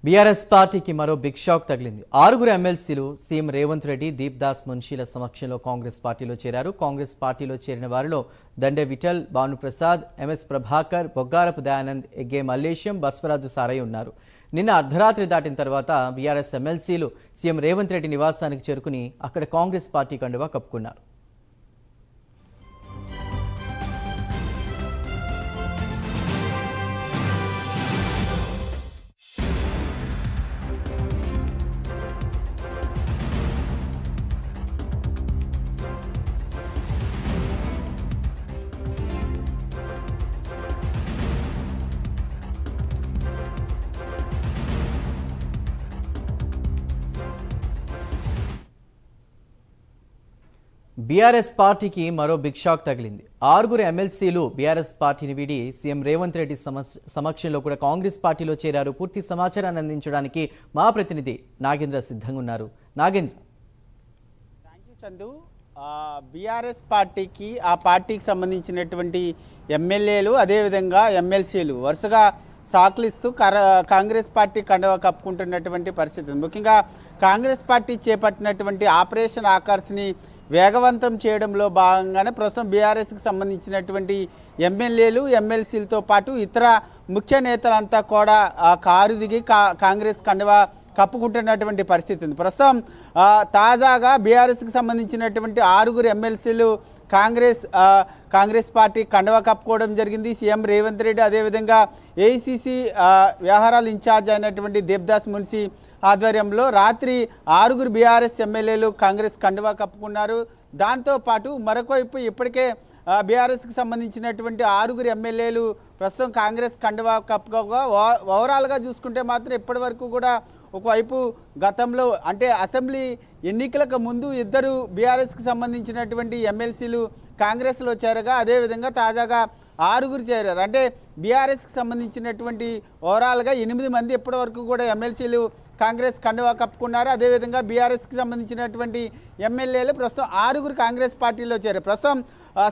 BRS పార్టీకి మరో big shock తగిలింది. 6 ఎమ్మెల్సీలు సీఎం రేవంత్ రెడ్డి, దీప్దాస్ మున్షీల సమక్షంలో కాంగ్రెస్ పార్టీలో చేరారు. కాంగ్రెస్ పార్టీలో చేరిన వారిలో దండే విఠల్, భానుప్రసాద్, ఎంఎస్ ప్రభాకర్, బొగ్గారపు దయానంద్, ఎగ్గే మల్లేశం, బస్వరాజు సారయ్య ఉన్నారు. నిన్న అర్ధరాత్రి దాటిన తర్వాత బీఆర్ఎస్ ఎమ్మెల్సీలు సీఎం రేవంత్ రెడ్డి నివాసానికి చేరుకుని అక్కడ కాంగ్రెస్ పార్టీ కండువా కప్పుకున్నారు. బీఆర్ఎస్ పార్టీకి మరో బిగ్ షాక్ తగిలింది. 6 ఎమ్మెల్సీలు బీఆర్ఎస్ పార్టీని వీడి సీఎం రేవంత్ రెడ్డి సమక్షంలో కూడా కాంగ్రెస్ పార్టీలో చేరారు. పూర్తి సమాచారాన్ని అందించడానికి మా ప్రతినిధి నాగేంద్ర సిద్ధంగా ఉన్నారు. Nagendra. Thank you Chandu. BRS పార్టీకి ఆ పార్టీకి సంబంధించినటువంటి ఎమ్మెల్యేలు అదేవిధంగా ఎమ్మెల్సీలు వరుసగా సాకులిస్తూ కాంగ్రెస్ పార్టీ కండువా కప్పుకుంటున్నటువంటి పరిస్థితి. ముఖ్యంగా కాంగ్రెస్ పార్టీ చేపట్టినటువంటి ఆపరేషన్ ఆకర్ష్ని వేగవంతం చేయడంలో భాగంగానే ప్రస్తుతం బీఆర్ఎస్కి సంబంధించినటువంటి ఎమ్మెల్యేలు ఎమ్మెల్సీలతో పాటు ఇతర ముఖ్య నేతలంతా కూడా కారు దిగి కాంగ్రెస్ కండువా కప్పుకుంటున్నటువంటి పరిస్థితి ఉంది. ప్రస్తుతం తాజాగా బీఆర్ఎస్కి సంబంధించినటువంటి 6 ఎమ్మెల్సీలు కాంగ్రెస్ పార్టీ కండువా కప్పుకోవడం జరిగింది. సీఎం రేవంత్ రెడ్డి అదేవిధంగా ఏఐసీసీ వ్యవహారాల ఇన్ఛార్జ్ అయినటువంటి దేబ్దాస్ మున్షీ ఆధ్వర్యంలో రాత్రి 6 బీఆర్ఎస్ ఎమ్మెల్యేలు కాంగ్రెస్ కండువా కప్పుకున్నారు. దాంతోపాటు మరొకవైపు ఇప్పటికే బీఆర్ఎస్కి సంబంధించినటువంటి 6 ఎమ్మెల్యేలు ప్రస్తుతం కాంగ్రెస్ కండువా కప్పుకోగా ఓవరాల్గా చూసుకుంటే మాత్రం ఇప్పటి వరకు కూడా ఒకవైపు గతంలో అంటే అసెంబ్లీ ఎన్నికలకు ముందు 2 బీఆర్ఎస్కి సంబంధించినటువంటి ఎమ్మెల్సీలు కాంగ్రెస్లో చేరగా అదేవిధంగా తాజాగా 6 చేరారు. అంటే బీఆర్ఎస్కి సంబంధించినటువంటి ఓవరాల్గా 8 మంది ఇప్పటి వరకు కూడా ఎమ్మెల్సీలు కాంగ్రెస్ కండువా కప్పుకున్నారు. అదేవిధంగా బీఆర్ఎస్కి సంబంధించినటువంటి ఎమ్మెల్యేలు ప్రస్తుతం 6 కాంగ్రెస్ పార్టీలో చేరారు. ప్రస్తుతం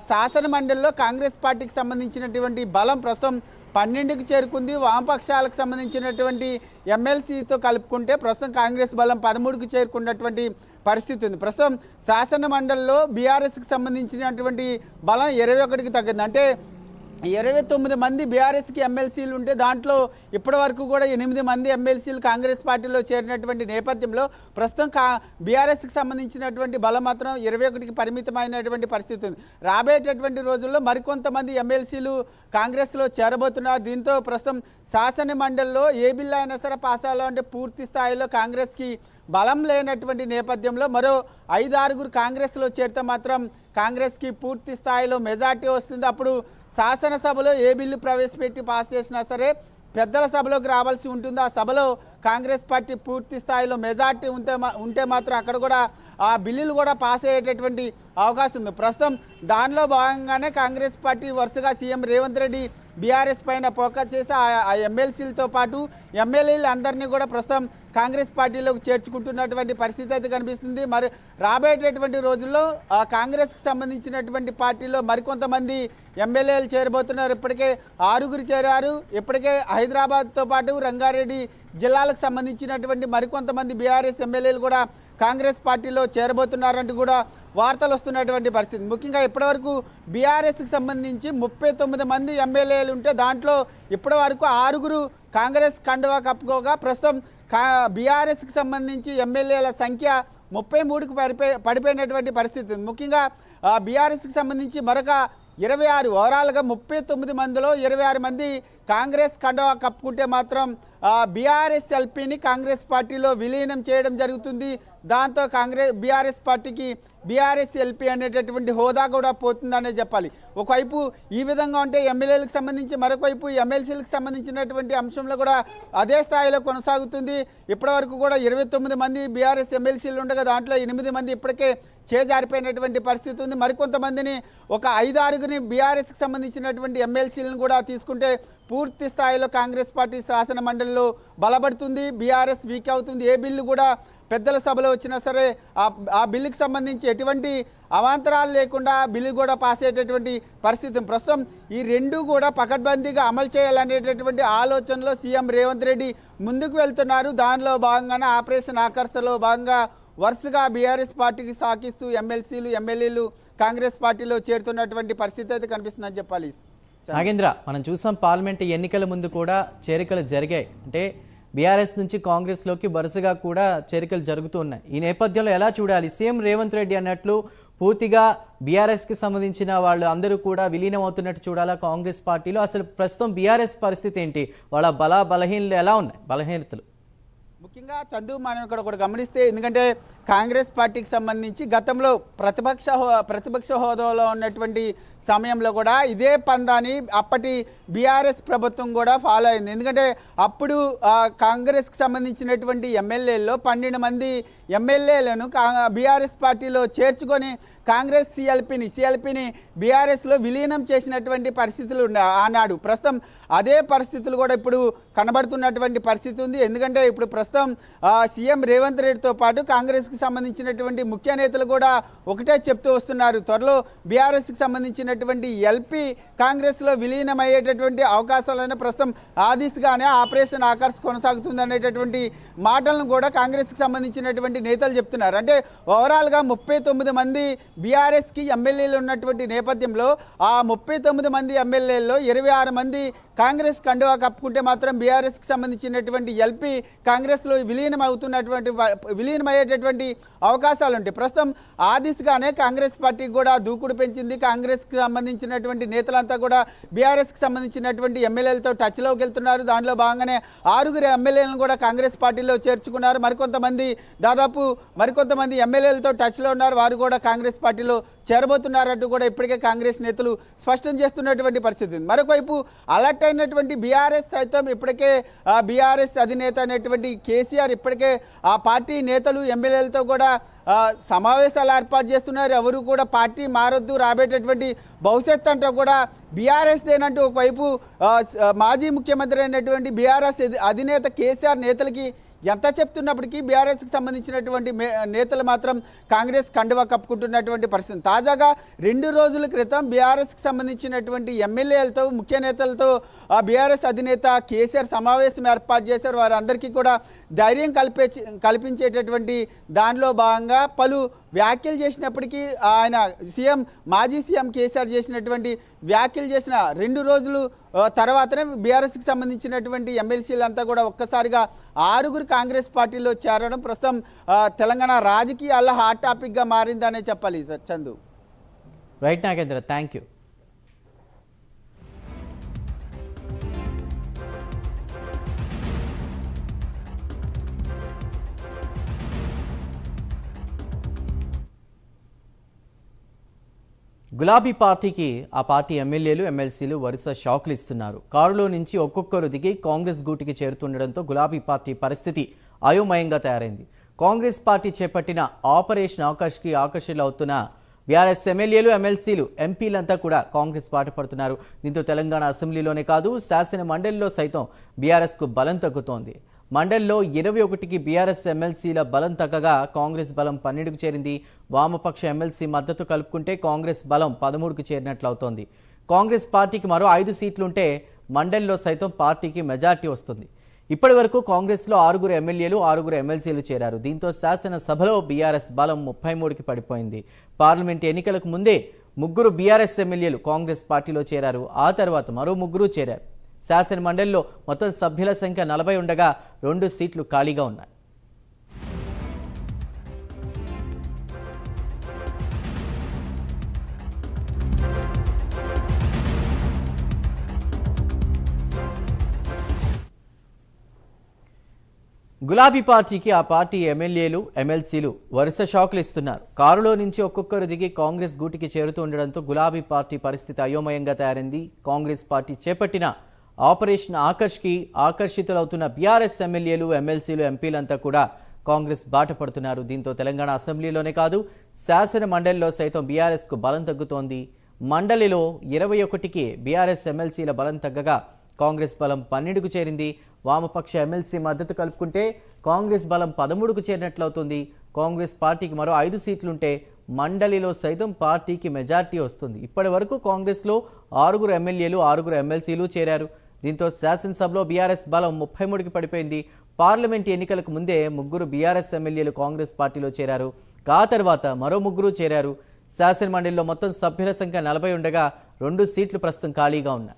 శాసన మండలిలో కాంగ్రెస్ పార్టీకి సంబంధించినటువంటి బలం ప్రస్తుతం 12కి చేరుకుంది. వామపక్షాలకు సంబంధించినటువంటి ఎమ్మెల్సీతో కలుపుకుంటే ప్రస్తుతం కాంగ్రెస్ బలం 13కి చేరుకున్నటువంటి పరిస్థితి ఉంది. ప్రస్తుతం శాసన మండలిలో బీఆర్ఎస్కి సంబంధించినటువంటి బలం 21కి తగ్గింది. అంటే 29 మంది బీఆర్ఎస్కి ఎమ్మెల్సీలు ఉంటే దాంట్లో ఇప్పటి వరకు కూడా 8 మంది ఎమ్మెల్సీలు కాంగ్రెస్ పార్టీలో చేరినటువంటి నేపథ్యంలో ప్రస్తుతం బీఆర్ఎస్కి సంబంధించినటువంటి బలం మాత్రం 21కి పరిమితమైనటువంటి పరిస్థితి ఉంది. రాబోయేటటువంటి రోజుల్లో మరికొంతమంది ఎమ్మెల్సీలు కాంగ్రెస్లో చేరబోతున్నారు. దీంతో ప్రస్తుతం శాసన మండలిలో ఏ బిల్లు అయినా సరే పాస్ అవ్వాలంటే పూర్తి స్థాయిలో కాంగ్రెస్కి బలం లేనటువంటి నేపథ్యంలో మరో 5-6 కాంగ్రెస్లో చేరితే మాత్రం కాంగ్రెస్కి పూర్తి స్థాయిలో మెజార్టీ వస్తుంది. అప్పుడు శాసనసభలో ఏ బిల్లు ప్రవేశపెట్టి పాస్ చేసినా సరే పెద్దల సభలోకి రావాల్సి ఉంటుంది. ఆ సభలో కాంగ్రెస్ పార్టీ పూర్తి స్థాయిలో మెజార్టీ ఉంటే మాత్రం అక్కడ కూడా ఆ బిల్లులు కూడా పాస్ అయ్యేటటువంటి అవకాశం ఉంది. ప్రస్తుతం దానిలో భాగంగానే కాంగ్రెస్ పార్టీ వరుసగా సీఎం రేవంత్ రెడ్డి బీఆర్ఎస్ పైన ఫోకస్ చేసి ఆ ఎమ్మెల్సీలతో పాటు ఎమ్మెల్యేలు అందరినీ కూడా ప్రస్తుతం కాంగ్రెస్ పార్టీలోకి చేర్చుకుంటున్నటువంటి పరిస్థితి అయితే కనిపిస్తుంది. మరి రాబోయేటటువంటి రోజుల్లో కాంగ్రెస్కి సంబంధించినటువంటి పార్టీలో మరికొంతమంది ఎమ్మెల్యేలు చేరబోతున్నారు. ఇప్పటికే 6 చేరారు. ఇప్పటికే హైదరాబాద్తో పాటు రంగారెడ్డి జిల్లాలకు సంబంధించినటువంటి మరికొంతమంది బీఆర్ఎస్ ఎమ్మెల్యేలు కూడా కాంగ్రెస్ పార్టీలో చేరబోతున్నారంటూ కూడా వార్తలు వస్తున్నటువంటి పరిస్థితి. ముఖ్యంగా ఇప్పటివరకు బీఆర్ఎస్కి సంబంధించి 39 మంది ఎమ్మెల్యేలు ఉంటే దాంట్లో ఇప్పటి వరకు 6 కాంగ్రెస్ కండువా కప్పుకోగా ప్రస్తుతం బీఆర్ఎస్కి సంబంధించి ఎమ్మెల్యేల సంఖ్య 33కి పడిపోయినటువంటి పరిస్థితి. ముఖ్యంగా బీఆర్ఎస్కి సంబంధించి మరొక 26 ఓవరాల్గా 39 మందిలో 26 మంది కాంగ్రెస్ కండువా కప్పుకుంటే మాత్రం బీఆర్ఎస్ ఎల్పీని కాంగ్రెస్ పార్టీలో విలీనం చేయడం జరుగుతుంది. దాంతో బీఆర్ఎస్ పార్టీకి బీఆర్ఎస్ ఎల్పీ అనేటటువంటి హోదా కూడా పోతుందనే చెప్పాలి. ఒకవైపు ఈ విధంగా ఉంటే ఎమ్మెల్యేలకు సంబంధించి మరొకవైపు ఎమ్మెల్సీలకు సంబంధించినటువంటి అంశంలో కూడా అదే స్థాయిలో కొనసాగుతుంది. ఇప్పటివరకు కూడా 29 మంది బీఆర్ఎస్ ఎమ్మెల్సీలు ఉండగా దాంట్లో 8 మంది ఇప్పటికే చేజారిపోయినటువంటి పరిస్థితి ఉంది. మరికొంతమందిని ఒక 5-6 బీఆర్ఎస్కి సంబంధించినటువంటి ఎమ్మెల్సీలను కూడా తీసుకుంటే పూర్తి స్థాయిలో కాంగ్రెస్ పార్టీ శాసన మండలిలో బలపడుతుంది. బీఆర్ఎస్ వీక్ అవుతుంది. ఏ బిల్లు కూడా పెద్దల సభలో వచ్చినా సరే ఆ బిల్లుకి సంబంధించి ఎటువంటి అవాంతరాలు లేకుండా బిల్లు కూడా పాస్ అయ్యేటటువంటి పరిస్థితి. ప్రస్తుతం ఈ రెండు కూడా పకడ్బందీగా అమలు చేయాలనేటటువంటి ఆలోచనలో సీఎం రేవంత్ రెడ్డి ముందుకు వెళ్తున్నారు. దానిలో భాగంగానే ఆపరేషన్ ఆకర్షలో భాగంగా వరుసగా బీఆర్ఎస్ పార్టీకి సాకిస్తూ ఎమ్మెల్సీలు ఎమ్మెల్యేలు కాంగ్రెస్ పార్టీలో చేరుతున్నటువంటి పరిస్థితి అయితే కనిపిస్తుందని చెప్పాలి. నాగేంద్ర, మనం చూసాం పార్లమెంట్ ఎన్నికల ముందు కూడా చేరికలు జరిగాయి. అంటే బీఆర్ఎస్ నుంచి కాంగ్రెస్లోకి వరుసగా కూడా చేరికలు జరుగుతూ ఉన్నాయి. ఈ నేపథ్యంలో ఎలా చూడాలి? సీఎం రేవంత్ రెడ్డి అన్నట్లు పూర్తిగా బీఆర్ఎస్కి సంబంధించిన వాళ్ళు అందరూ కూడా విలీనం అవుతున్నట్టు చూడాలా కాంగ్రెస్ పార్టీలో? అసలు ప్రస్తుతం బీఆర్ఎస్ పరిస్థితి ఏంటి? వాళ్ళ బలహీనలు ఎలా ఉన్నాయి, బలహీనతలు? ముఖ్యంగా చందు, మనం ఇక్కడ ఒకటి గమనిస్తే, ఎందుకంటే కాంగ్రెస్ పార్టీకి సంబంధించి గతంలో ప్రతిపక్ష హోదాలో ఉన్నటువంటి సమయంలో కూడా ఇదే పందాన్ని అప్పటి బీఆర్ఎస్ ప్రభుత్వం కూడా ఫాలో అయింది. ఎందుకంటే అప్పుడు కాంగ్రెస్కి సంబంధించినటువంటి ఎమ్మెల్యేల్లో 12 మంది ఎమ్మెల్యేలను బీఆర్ఎస్ పార్టీలో చేర్చుకొని కాంగ్రెస్ సిఎల్పిని బీఆర్ఎస్లో విలీనం చేసినటువంటి పరిస్థితులు ఉన్నాయి ఆనాడు. ప్రస్తుతం అదే పరిస్థితులు కూడా ఇప్పుడు కనబడుతున్నటువంటి పరిస్థితి ఉంది. ఎందుకంటే ఇప్పుడు ప్రస్తుతం సీఎం రేవంత్ రెడ్డితో పాటు కాంగ్రెస్కి సంబంధించినటువంటి ముఖ్య నేతలు కూడా ఒకటే చెప్తూ వస్తున్నారు, త్వరలో బీఆర్ఎస్కి సంబంధించినటువంటి ఎల్పీ కాంగ్రెస్లో విలీనం అయ్యేటటువంటి అవకాశాలైనా ప్రస్తుతం ఆ దిశగానే ఆపరేషన్ ఆకర్ష్ కొనసాగుతుంది అనేటటువంటి మాటలను కూడా కాంగ్రెస్కి సంబంధించినటువంటి నేతలు చెప్తున్నారు. అంటే ఓవరాల్గా 39 మంది బీఆర్ఎస్కి ఎమ్మెల్యేలు ఉన్నటువంటి నేపథ్యంలో ఆ 39 మంది ఎమ్మెల్యేల్లో 26 మంది కాంగ్రెస్ కండువా కప్పుకుంటే మాత్రం బీఆర్ఎస్కి సంబంధించినటువంటి ఎల్పీ కాంగ్రెస్లో విలీనమయ్యేటటువంటి అవకాశాలు ఉంటాయి. ప్రస్తుతం ఆ దిశగానే కాంగ్రెస్ పార్టీకి కూడా దూకుడు పెంచింది. కాంగ్రెస్కి సంబంధించినటువంటి నేతలంతా కూడా బీఆర్ఎస్కి సంబంధించినటువంటి ఎమ్మెల్యేలతో టచ్లోకి వెళ్తున్నారు. దానిలో భాగంగానే 6 ఎమ్మెల్యేలను కూడా కాంగ్రెస్ పార్టీలో చేర్చుకున్నారు. మరికొంతమంది ఎమ్మెల్యేలతో టచ్లో ఉన్నారు. వారు కూడా కాంగ్రెస్ పార్టీలో చేరబోతున్నారంటూ కూడా ఇప్పటికే కాంగ్రెస్ నేతలు స్పష్టం చేస్తున్నటువంటి పరిస్థితి. మరొకవైపు అలర్ట్ అయినటువంటి బీఆర్ఎస్ సైతం ఇప్పటికే బీఆర్ఎస్ అధినేత అనేటువంటి కేసీఆర్ ఇప్పటికే ఆ పార్టీ నేతలు ఎమ్మెల్యేలతో కూడా సమావేశాలు ఏర్పాటు చేస్తున్నారు. ఎవరు కూడా పార్టీ మారొద్దు, రాబోయేటటువంటి భవిష్యత్తు అంతా కూడా బీఆర్ఎస్ దేనంటూ ఒకవైపు మాజీ ముఖ్యమంత్రి అయినటువంటి బీఆర్ఎస్ అధినేత కేసీఆర్ నేతలకి ఎంత చెప్తున్నప్పటికీ బీఆర్ఎస్కి సంబంధించినటువంటి నేతలు మాత్రం కాంగ్రెస్ కండువా కప్పుకుంటున్నటువంటి పరిస్థితి. తాజాగా 2 రోజుల క్రితం బీఆర్ఎస్కి సంబంధించినటువంటి ఎమ్మెల్యేలతో ముఖ్య నేతలతో బీఆర్ఎస్ అధినేత కేసీఆర్ సమావేశం ఏర్పాటు చేశారు. వారందరికీ కూడా ధైర్యం కల్పించేటటువంటి దానిలో భాగంగా పలు వ్యాఖ్యలు చేసినప్పటికీ ఆయన మాజీ సీఎం కేసీఆర్ చేసినటువంటి వ్యాఖ్యలు చేసిన 2 రోజులు తర్వాతనే బీఆర్ఎస్కి సంబంధించినటువంటి ఎమ్మెల్సీలంతా కూడా ఒక్కసారిగా 6 కాంగ్రెస్ పార్టీలో చేరడం ప్రస్తుతం తెలంగాణ రాజకీయాల్లో హాట్ టాపిక్గా మారిందనే చెప్పాలి Chandu. Right Nagendra, thank you. గులాబీ పార్టీకి ఆ పార్టీ ఎమ్మెల్యేలు ఎమ్మెల్సీలు వరుస షాక్లు ఇస్తున్నారు. కారులో నుంచి ఒక్కొక్కరు దిగి కాంగ్రెస్ గూటికి చేరుతుండడంతో గులాబీ పార్టీ పరిస్థితి అయోమయంగా తయారైంది. కాంగ్రెస్ పార్టీ చేపట్టిన ఆపరేషన్ ఆకర్ష్కి ఆకర్షితులవుతున్న బీఆర్ఎస్ ఎమ్మెల్యేలు ఎమ్మెల్సీలు ఎంపీలంతా కూడా కాంగ్రెస్ బాట పడుతున్నారు. దీంతో తెలంగాణ అసెంబ్లీలోనే కాదు శాసన మండలిలో సైతం బీఆర్ఎస్కు బలం తగ్గుతోంది. మండలిలో 21కి బీఆర్ఎస్ ఎమ్మెల్సీల బలం తగ్గగా కాంగ్రెస్ బలం 12కు చేరింది. వామపక్ష ఎమ్మెల్సీ మద్దతు కలుపుకుంటే కాంగ్రెస్ బలం 13కు చేరినట్లవుతోంది. కాంగ్రెస్ పార్టీకి మరో 5 సీట్లుంటే మండలిలో సైతం పార్టీకి మెజార్టీ వస్తుంది. ఇప్పటి వరకు కాంగ్రెస్లో 6 ఎమ్మెల్యేలు 6 ఎమ్మెల్సీలు చేరారు. దీంతో శాసనసభలో బీఆర్ఎస్ బలం 33కి పడిపోయింది. పార్లమెంట్ ఎన్నికలకు ముందే 3 బీఆర్ఎస్ ఎమ్మెల్యేలు కాంగ్రెస్ పార్టీలో చేరారు. ఆ తర్వాత మరో 3 చేరారు. శాసన మండలిలో మొత్తం సభ్యుల సంఖ్య 40 ఉండగా 2 సీట్లు ఖాళీగా ఉన్నాయి. గులాబీ పార్టీకి ఆ పార్టీ ఎమ్మెల్యేలు ఎమ్మెల్సీలు వరుస షాకులు ఇస్తున్నారు. కారులో నుంచి ఒక్కొక్కరు దిగి కాంగ్రెస్ గూటికి చేరుతూ ఉండడంతో గులాబీ పార్టీ పరిస్థితి అయోమయంగా తయారైంది. కాంగ్రెస్ పార్టీ చేపట్టిన ఆపరేషన్ ఆకర్ష్కి ఆకర్షితులవుతున్న బీఆర్ఎస్ ఎమ్మెల్యేలు ఎమ్మెల్సీలు ఎంపీలంతా కూడా కాంగ్రెస్ బాట పడుతున్నారు. దీంతో తెలంగాణ అసెంబ్లీలోనే కాదు శాసన మండలిలో సైతం బీఆర్ఎస్కు బలం తగ్గుతోంది. మండలిలో 21కి బీఆర్ఎస్ ఎమ్మెల్సీల బలం తగ్గగా కాంగ్రెస్ బలం 12కు చేరింది. వామపక్ష ఎమ్మెల్సీ మద్దతు కలుపుకుంటే కాంగ్రెస్ బలం 13కు చేరినట్లవుతుంది. కాంగ్రెస్ పార్టీకి మరో 5 సీట్లుంటే మండలిలో సైతం పార్టీకి మెజార్టీ వస్తుంది. ఇప్పటి వరకు కాంగ్రెస్లో 6 ఎమ్మెల్యేలు 6 ఎమ్మెల్సీలు చేరారు. దీంతో శాసనసభలో బీఆర్ఎస్ బలం 33కి పడిపోయింది. పార్లమెంట్ ఎన్నికలకు ముందే 3 బీఆర్ఎస్ ఎమ్మెల్యేలు కాంగ్రెస్ పార్టీలో చేరారు. ఆ తర్వాత మరో 3 చేరారు. శాసనమండలిలో మొత్తం సభ్యుల సంఖ్య 40 ఉండగా 2 సీట్లు ప్రస్తుతం ఖాళీగా ఉన్నాయి.